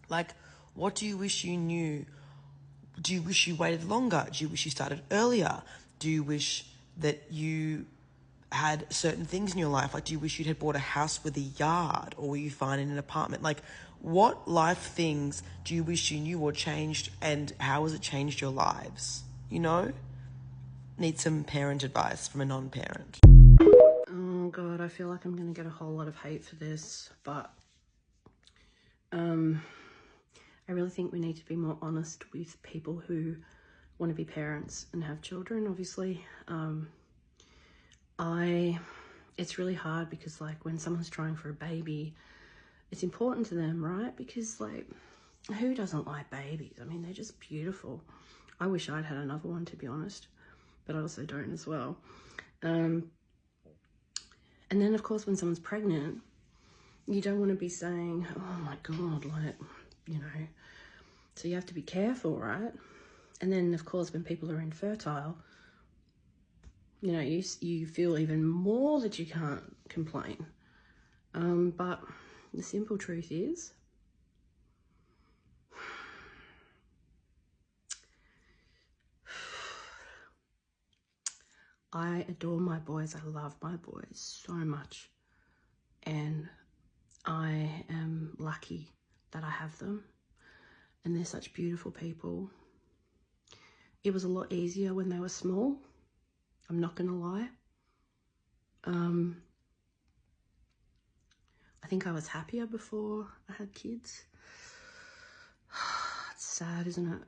Like, what do you wish you knew? Do you wish you waited longer? Do you wish you started earlier? Do you wish that you had certain things in your life? Like, do you wish you had bought a house with a yard, or were you fine in an apartment? Like, what life things do you wish you knew or changed, and how has it changed your lives? You know? Need some parent advice from a non-parent. Oh God, I feel like I'm going to get a whole lot of hate for this, but I really think we need to be more honest with people who want to be parents and have children, obviously. It's really hard because, like, when someone's trying for a baby, it's important to them, right? Because, like, who doesn't like babies? I mean, they're just beautiful. I wish I'd had another one, to be honest, but I also don't as well. And then, of course, when someone's pregnant, you don't want to be saying, oh my God, like, you know, so you have to be careful, right? And then, of course, when people are infertile, you know, you feel even more that you can't complain. But the simple truth is, I adore my boys. I love my boys so much. And I am lucky that I have them. And they're such beautiful people. It was a lot easier when they were small. I'm not going to lie. I think I was happier before I had kids. It's sad, isn't it?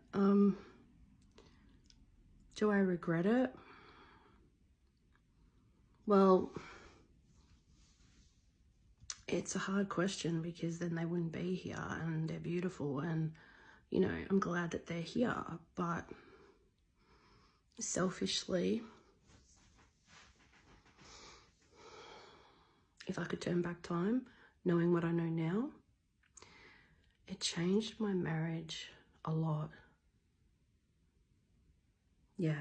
Do I regret it? Well, it's a hard question because then they wouldn't be here, and they're beautiful, and, you know, I'm glad that they're here, but selfishly, if I could turn back time, knowing what I know now, it changed my marriage a lot. Yeah,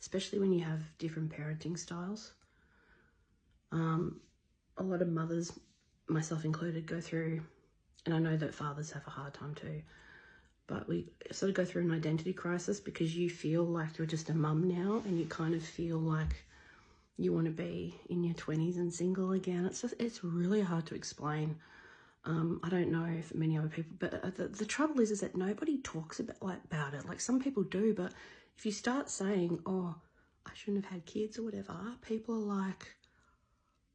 especially when you have different parenting styles. A lot of mothers, myself included, go through, and I know that fathers have a hard time too, but we sort of go through an identity crisis because you feel like you're just a mum now, and you kind of feel like you want to be in your 20s and single again. It's really hard to explain. I don't know if many other people, but the trouble is that nobody talks about it. Like, some people do, but if you start saying, oh, I shouldn't have had kids or whatever, people are like,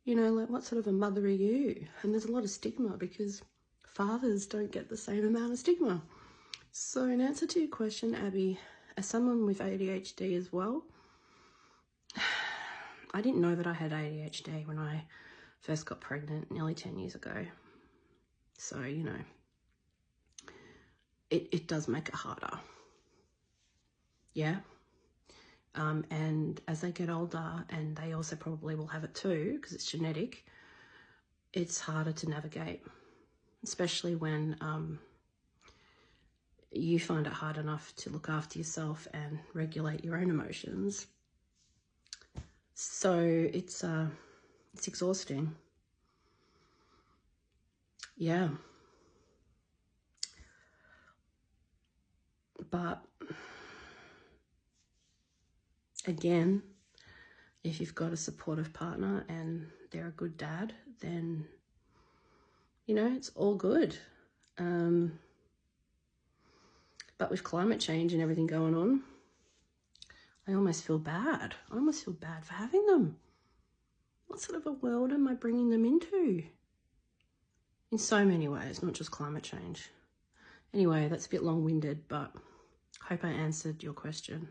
you know, like, what sort of a mother are you? And there's a lot of stigma because fathers don't get the same amount of stigma. So in answer to your question, Abby, as someone with ADHD as well, I didn't know that I had ADHD when I first got pregnant nearly 10 years ago. So, you know, it does make it harder. Yeah. And as they get older, and they also probably will have it too, because it's genetic, it's harder to navigate, especially when you find it hard enough to look after yourself and regulate your own emotions. So it's exhausting. Yeah. But again, if you've got a supportive partner and they're a good dad, then, you know, it's all good. But with climate change and everything going on, I almost feel bad. I almost feel bad for having them. What sort of a world am I bringing them into? In so many ways, not just climate change. Anyway, that's a bit long-winded, but I hope I answered your question.